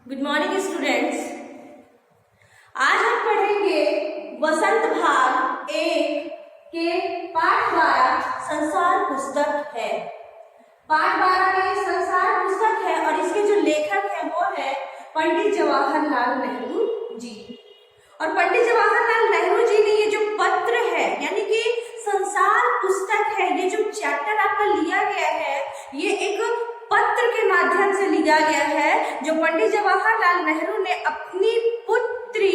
Good morning students. आज हम पढ़ेंगे वसंत भाग 1 के पाठ 12 संसार पुस्तक है। पाठ 12 में संसार पुस्तक है और इसके जो लेखक हैं वो है पंडित जवाहरलाल नेहरू जी। और पंडित जवाहरलाल नेहरू जी ने ये जो पत्र है यानी कि संसार पुस्तक है, ये जो चैप्टर आपका लिया गया है ये एक पत्र के माध्यम से लिया गया है जो पंडित जवाहरलाल नेहरू ने अपनी पुत्री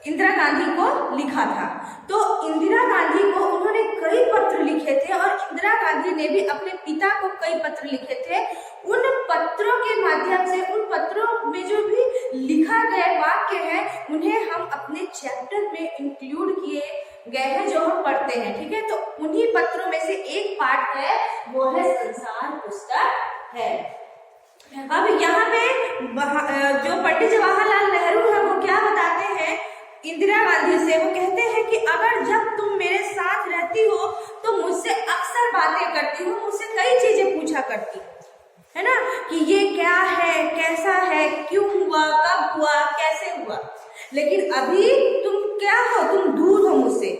इंदिरा गांधी को लिखा था। तो इंदिरा गांधी को उन्होंने कई पत्र लिखे थे और इंदिरा गांधी ने भी अपने पिता को कई पत्र लिखे थे। उन पत्रों के माध्यम से उन पत्रों में जो भी लिखा गया वाक्य है उन्हें हम अपने चैप्टर में इंक्लूड किए गए हैं जो हम पढ़ते हैं। ठीक है, तो उन्हीं पत्रों में से एक पाठ है वो है संसार पुस्तक है। अब यहाँ पे जो पंडित जवाहरलाल नेहरू है वो क्या बताते हैं इंदिरा गांधी से, वो कहते हैं कि अगर जब तुम मेरे साथ रहती हो तो मुझसे अक्सर बातें करती हो, मुझसे कई चीजें पूछा करती है ना कि ये क्या है, कैसा है, क्यों हुआ, कब हुआ, कैसे हुआ, लेकिन अभी तुम क्या हो, तुम दूर हो मुझसे।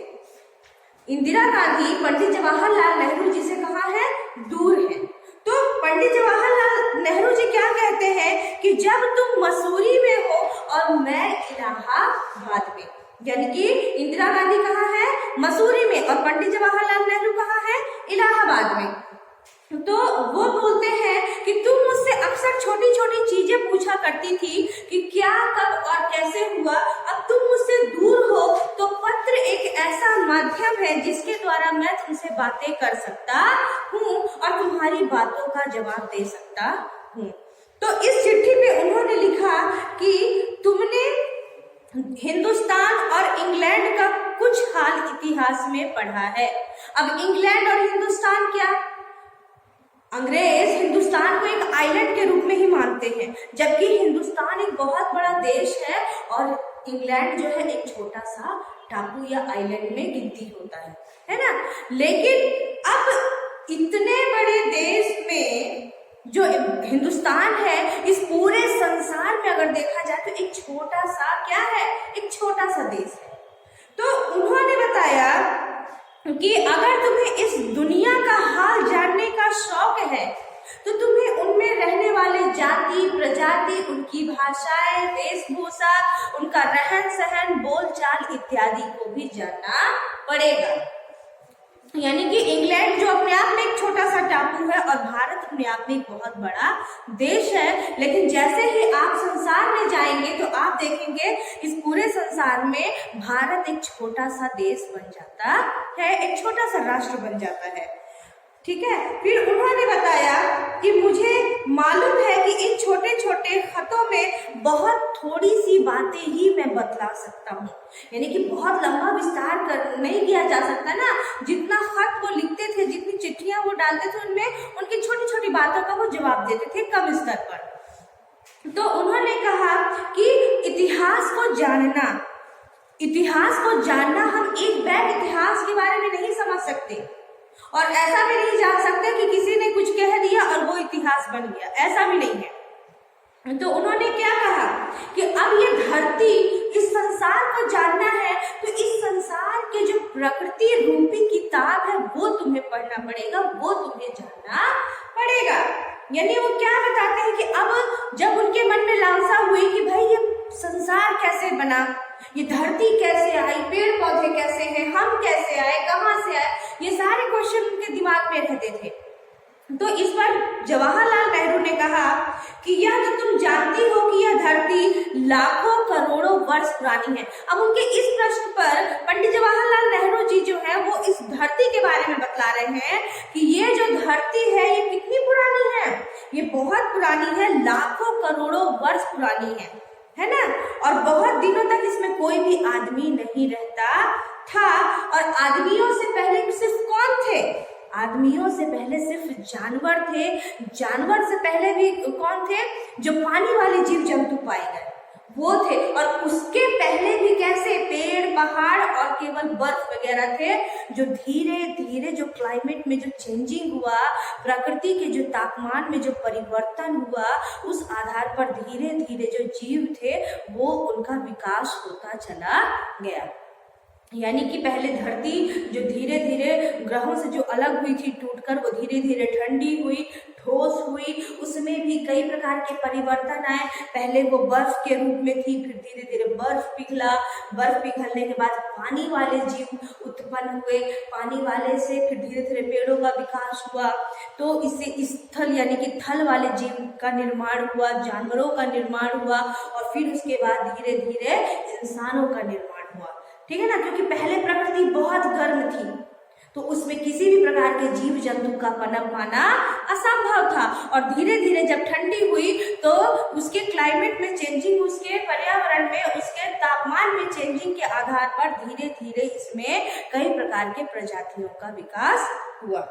इंदिरा गांधी पंडित जवाहरलाल नेहरू जी से कहा है दूर है। तो पंडित जवाहरलाल नेहरू जी क्या कहते हैं कि जब तुम मसूरी में हो और मैं इलाहाबाद में, यानी कि इंदिरा गांधी कहाँ है, मसूरी में, और पंडित जवाहरलाल नेहरू कहाँ है, इलाहाबाद में। तो वो बोलते हैं कि तुम मुझसे अक्सर छोटी छोटी चीजें पूछा करती थी कि क्या, कब और कैसे हुआ। अब तुम मुझसे दूर हो तो पत्र एक ऐसा माध्यम है जिसके द्वारा मैं तुमसे बातें कर सकता हूँ और तुम्हारी बातों का जवाब दे सकता हूँ। तो इस चिट्ठी में उन्होंने लिखा कि तुमने हिंदुस्तान और इंग्लैंड का कुछ हाल इतिहास में पढ़ा है। अब इंग्लैंड और हिंदुस्तान क्या, अंग्रेज हिंदुस्तान को एक आइलैंड के रूप में ही मानते हैं, जबकि हिंदुस्तान एक बहुत बड़ा देश है और इंग्लैंड जो है एक छोटा सा टापू या आइलैंड में गिनती होता है ना। लेकिन अब इतने बड़े देश में जो हिंदुस्तान है, इस पूरे संसार में अगर देखा जाए तो एक छोटा सा क्या है, एक छोटा सा देश है। तो उन्होंने बताया कि अगर तुम्हें इस दुनिया का हाल जानने का शौक है तो तुम्हें उनमें रहने वाले जाति प्रजाति, उनकी भाषाएं, वेशभूषा, उनका रहन सहन, बोलचाल इत्यादि को भी जानना पड़ेगा। यानी कि इंग्लैंड जो अपने आप में एक छोटा सा टापू है और भारत अपने आप में एक बहुत बड़ा देश है, लेकिन जैसे ही आप संसार में जाएंगे तो आप देखेंगे इस पूरे संसार में भारत एक छोटा सा देश बन जाता है, एक छोटा सा राष्ट्र बन जाता है। ठीक है, फिर उन्होंने बताया कि मुझे मालूम है कि इन छोटे छोटे खतों में बहुत थोड़ी सी बातें ही मैं बतला सकता हूँ, यानी कि बहुत लंबा विस्तार कर नहीं किया जा सकता ना। जितना खत वो लिखते थे, जितनी चिट्ठियां वो डालते थे, उनमें उनकी छोटी छोटी बातों का वो जवाब देते थे कम स्तर पर। तो उन्होंने कहा कि इतिहास को जानना हम एक बैग इतिहास के बारे में नहीं समझ सकते और ऐसा भी नहीं जान सकते कि किसी ने कुछ कह दिया और वो इतिहास बन गया, ऐसा भी नहीं है। तो उन्होंने क्या कहा कि अब ये धरती, इस संसार को जानना है तो इस संसार के जो प्रकृति रूपी किताब है वो तुम्हें पढ़ना पड़ेगा, वो तुम्हें जानना पड़ेगा। यानी वो क्या बताते हैं कि अब जब उनके मन में लालसा हुई कि भाई ये संसार कैसे बना, ये धरती कैसे आई, पेड़ पौधे कैसे हैं, हम कैसे आए, कहाँ से आए, ये सारे क्वेश्चन उनके दिमाग में रहते थे। तो इस पर जवाहरलाल नेहरू ने कहा कि यह तो तुम जानती हो कि यह धरती लाखों करोड़ों वर्ष पुरानी है। अब उनके इस प्रश्न पर पंडित जवाहरलाल नेहरू जी जो है वो इस धरती के बारे में बतला रहे हैं कि ये जो धरती है ये कितनी पुरानी है, ये बहुत पुरानी है, लाखों करोड़ों वर्ष पुरानी है ना। और बहुत दिनों तक इसमें कोई भी आदमी नहीं रहता था और आदमियों से पहले सिर्फ कौन थे, आदमियों से पहले सिर्फ जानवर थे। जानवर से पहले भी कौन थे, जो पानी वाले जीव जंतु पाए गए वो थे। और उसके पहले भी कैसे पेड़ पहाड़ और केवल बर्फ वगैरह थे, जो धीरे धीरे जो क्लाइमेट में जो चेंजिंग हुआ, प्रकृति के जो तापमान में जो परिवर्तन हुआ, उस आधार पर धीरे धीरे जो जीव थे वो उनका विकास होता चला गया। यानी कि पहले धरती जो धीरे धीरे ग्रहों से जो अलग हुई थी टूटकर, वो धीरे धीरे ठंडी हुई, ठोस हुई, उसमें भी कई प्रकार के परिवर्तन आए। पहले वो बर्फ के रूप में थी, फिर धीरे धीरे बर्फ पिघला, बर्फ पिघलने के बाद पानी वाले जीव उत्पन्न हुए, पानी वाले से फिर धीरे धीरे पेड़ों का विकास हुआ, तो इससे स्थल यानी कि थल वाले जीव का निर्माण हुआ, जानवरों का निर्माण हुआ, और फिर उसके बाद धीरे धीरे इंसानों का निर्माण हुआ। ठीक है ना, क्योंकि पहले प्रकृति बहुत गर्म थी, तो उसमें किसी भी प्रकार के जीव जंतु का पनप पाना असंभव था। और धीरे धीरे जब ठंडी हुई तो उसके क्लाइमेट में चेंजिंग, उसके पर्यावरण में, उसके तापमान में चेंजिंग के आधार पर धीरे धीरे इसमें कई प्रकार के प्रजातियों का विकास हुआ।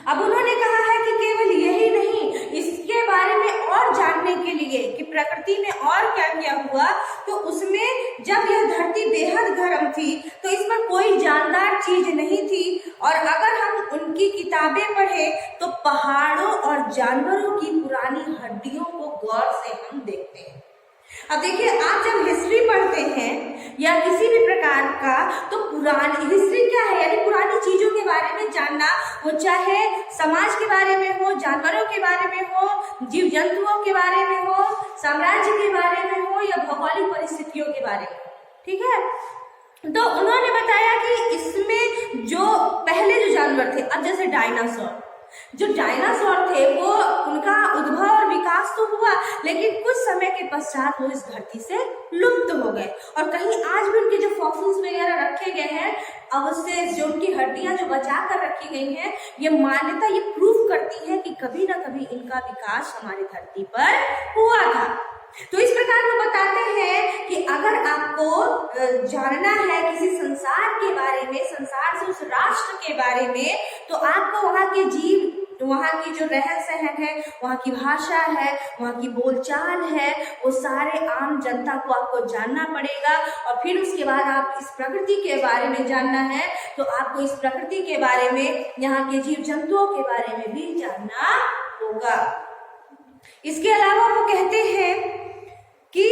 अब उन्होंने कहा है कि केवल यही नहीं, इसके बारे में और जानने के लिए कि प्रकृति में और क्या क्या हुआ, तो उसमें जब यह धरती बेहद गर्म थी तो इस पर कोई जानदार चीज नहीं थी, और अगर हम उनकी किताबें पढ़े तो पहाड़ों और जानवरों की पुरानी हड्डियों को गौर से हम देखते हैं। अब देखिए, आप जब हिस्ट्री पढ़ते हैं या किसी भी प्रकार का, तो पुरानी हिस्ट्री क्या है, यानी पुरानी चीजों के बारे में जानना, वो चाहे समाज के बारे में हो, जानवरों के बारे में हो, जीव जंतुओं के बारे में हो, साम्राज्य के बारे में हो, या भौगोलिक परिस्थितियों के बारे में। ठीक है, तो उन्होंने बताया कि इसमें जो पहले जो जानवर थे, अब जैसे डायनासोर, जो डायनासोर थे वो उनका उद्भव और विकास तो हुआ, लेकिन कुछ समय के पश्चात वो इस धरती से लुप्त हो गए, और कहीं आज भी उनके जो फॉसिल्स वगैरह रखे गए हैं, अवशेष जो उनकी हड्डियां जो बचा कर रखी गई हैं, ये मान्यता ये प्रूफ करती है कि कभी ना कभी इनका विकास हमारी धरती पर हुआ था। तो इस प्रकार वो बताते हैं कि अगर आपको जानना है किसी संसार के बारे में, संसार से उस राष्ट्र के बारे में, तो आपको वहाँ के जीव, वहाँ की जो रहन सहन है, वहाँ की भाषा है, वहाँ की बोलचाल है, वो सारे आम जनता को आपको जानना पड़ेगा। और फिर उसके बाद आप इस प्रकृति के बारे में जानना है, तो आपको इस प्रकृति के बारे में, यहाँ के जीव जंतुओं के बारे में भी जानना होगा। इसके अलावा वो कहते हैं कि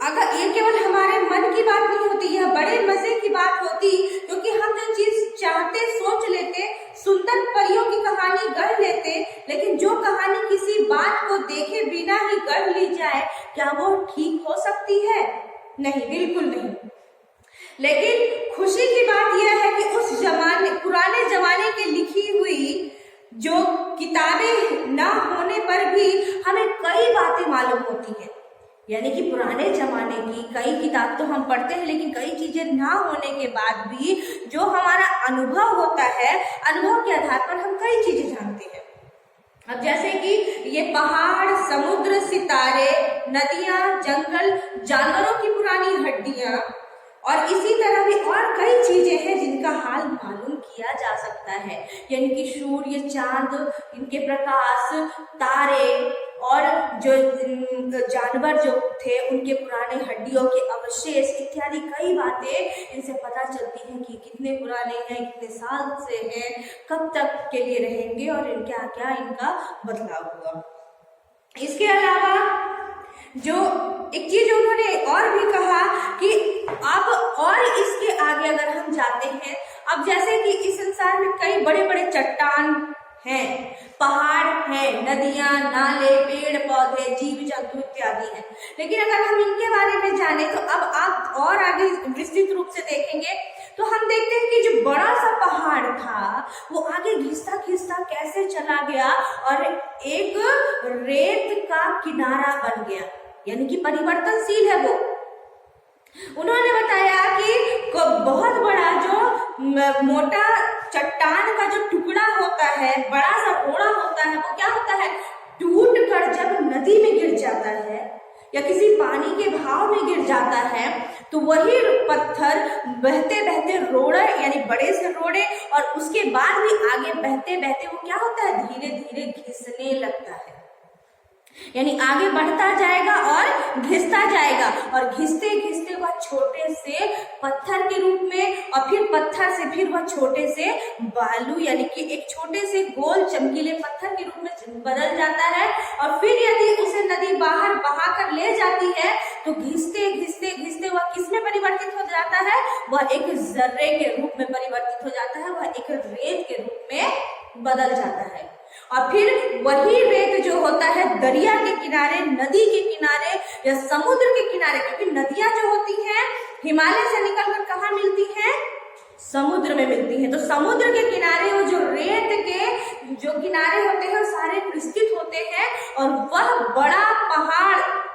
अगर ये केवल हमारे मन की बात नहीं होती, यह बड़े मजे की बात होती, क्योंकि हम जो चीज चाहते सोच लेते, सुंदर परियों की कहानी गढ़ लेते, लेकिन जो कहानी किसी बात को देखे बिना ही गढ़ ली जाए, क्या वो ठीक हो सकती है? नहीं, बिल्कुल नहीं। लेकिन खुशी की बात यह है कि उस जमाने, पुराने जमाने की लिखी हुई जो किताबें ना होने पर भी हमें कई बातें मालूम होती हैं। यानी कि पुराने जमाने की कई किताब तो हम पढ़ते हैं, लेकिन कई चीजें ना होने के बाद भी जो हमारा अनुभव होता है, अनुभव के आधार पर हम कई चीजें जानते हैं। अब जैसे कि ये पहाड़, समुद्र, सितारे, नदियां, जंगल, जानवरों की पुरानी हड्डियां, और इसी तरह भी और कई चीजें हैं जिनका हाल मालूम किया जा सकता है। यानी कि सूर्य, चांद, इनके प्रकाश, तारे, और जो जानवर जो थे उनके पुराने हड्डियों के अवशेष इत्यादि कई बातें इनसे पता चलती हैं कि कितने पुराने हैं, कितने साल से हैं, कब तक के लिए रहेंगे, और क्या क्या इनका बदलाव हुआ। इसके अलावा जो एक चीज उन्होंने और भी कहा कि अब और इसके आगे अगर हम जाते हैं, अब जैसे कि इस संसार में कई बड़े बड़े चट्टान हैं, पहाड़ हैं, नदियां, नाले, पेड़ पौधे, जीव जंतु इत्यादि हैं, लेकिन अगर हम इनके बारे में जाने तो अब आप और आगे विस्तृत रूप से देखेंगे तो हम देखते हैं कि जो बड़ा सा पहाड़ था वो आगे घिसता घिसता कैसे चला गया और एक रेत का किनारा बन गया, यानी कि परिवर्तनशील है वो। उन्होंने बताया कि बहुत बड़ा जो मोटा चट्टान का जो टुकड़ा होता है, बड़ा सा ओड़ा होता है, वो क्या होता है, टूट कर जब नदी में गिर जाता है या किसी पानी के भाव में गिर जाता है, तो वही पत्थर बहते बहते रोड़े, यानी बड़े से रोड़े, और उसके बाद भी आगे बहते बहते वो क्या होता है, धीरे धीरे घिसने लगता है, यानी आगे बढ़ता जाएगा और घिसता जाएगा और घिसते घिसते वह छोटे से पत्थर के रूप में और फिर पत्थर से फिर वह छोटे से बालू यानी कि एक छोटे से गोल चमकीले पत्थर के रूप में बदल जाता है। और फिर यदि उसे नदी बाहर बहा कर ले जाती है तो घिसते घिसते घिसते वह किसमें परिवर्तित हो जाता है? वह एक जर्रे के रूप में परिवर्तित हो जाता है, वह एक रेत के रूप में बदल जाता है। और फिर वही रेत जो होता है दरिया के किनारे, नदी के किनारे या समुद्र के किनारे, क्योंकि नदियां जो होती हैं हिमालय से निकलकर कहाँ मिलती हैं? समुद्र में मिलती है। तो समुद्र के किनारे वो जो रेत के जो किनारे होते हैं वो सारे विस्तृत होते हैं और वह बड़ा पहाड़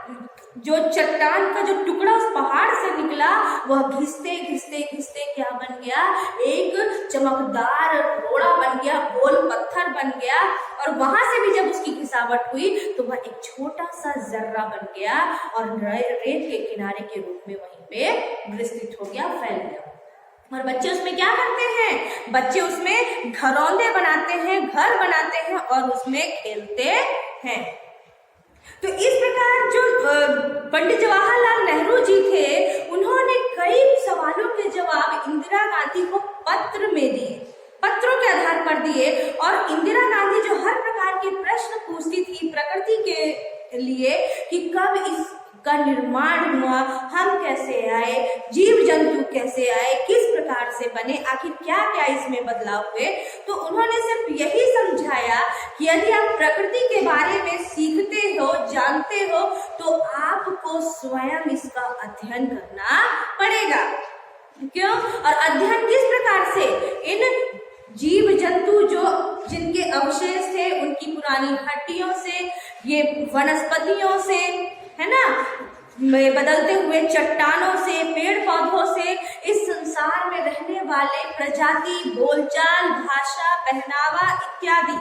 जो चट्टान का जो टुकड़ा उस पहाड़ से निकला वह घिसते घिसते घिसते क्या बन गया? एक चमकदार रोड़ा बन गया, गोल पत्थर बन गया। और वहां से भी जब उसकी घिसावट हुई तो वह एक छोटा सा जर्रा बन गया और रेत के किनारे के रूप में वहीं पे विस्तृत हो गया, फैल गया। और बच्चे उसमें क्या करते हैं? बच्चे उसमें घरौंदे बनाते हैं, घर बनाते हैं और उसमें खेलते हैं। तो इस प्रकार जो पंडित जवाहरलाल नेहरू जी थे उन्होंने कई सवालों के जवाब इंदिरा गांधी को पत्र में दिए, पत्रों के आधार पर दिए। और इंदिरा गांधी जो हर प्रकार के प्रश्न पूछती थी प्रकृति के लिए कि कब इसका निर्माण हुआ, हम कैसे आए, जीव जंतु कैसे आए, किस प्रकार से बने, आखिर क्या क्या इसमें बदलाव हुए, तो उन्होंने सिर्फ यही समझाया कि यदि आप प्रकृति के बारे में सीखते हो, जानते हो, तो आपको स्वयं इसका अध्ययन करना पड़ेगा। क्यों? और अध्ययन किस प्रकार से? इन जीव जंतु जो जिनके अवशेष थे उनकी पुरानी हड्डियों से, ये वनस्पतियों से, है ना, बदलते हुए चट्टानों से, पेड़ पौधों से, इस संसार में रहने वाले प्रजाति, बोलचाल, भाषा, पहनावा इत्यादि,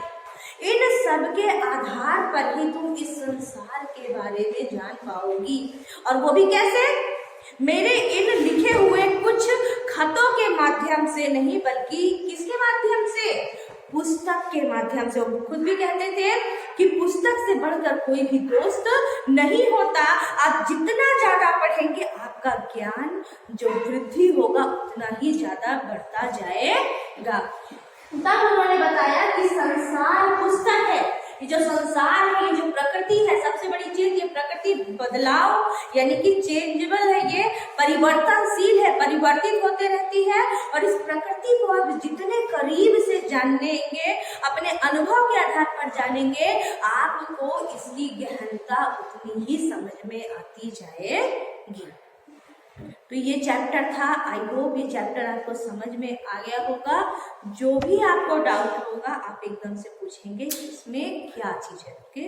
इन सब के आधार पर ही तुम इस संसार के बारे में जान पाओगी। और वो भी कैसे? मेरे इन लिखे हुए कुछ खतों के माध्यम से नहीं, बल्कि किसके माध्यम से? पुस्तक के माध्यम से। वो खुद भी कहते थे कि पुस्तक से बढ़कर कोई भी दोस्त नहीं होता। आप जितना ज्यादा पढ़ेंगे आपका ज्ञान जो वृद्धि होगा उतना ही ज्यादा बढ़ता जाएगा। तब उन्होंने बताया कि संसार पुस्तक है, ये जो संसार है, ये जो प्रकृति है, सबसे बड़ी चीज ये प्रकृति बदलाव यानी कि चेंजेबल है, ये परिवर्तनशील है, परिवर्तित होते रहती है। और इस प्रकृति को आप जितने करीब से जानेंगे, अपने अनुभव के आधार पर जानेंगे, आपको इसकी गहनता उतनी ही समझ में आती जाएगी। तो ये चैप्टर था, आई होप ये चैप्टर आपको समझ में आ गया होगा। जो भी आपको डाउट होगा आप एकदम से पूछेंगे इसमें क्या चीज है। ओके।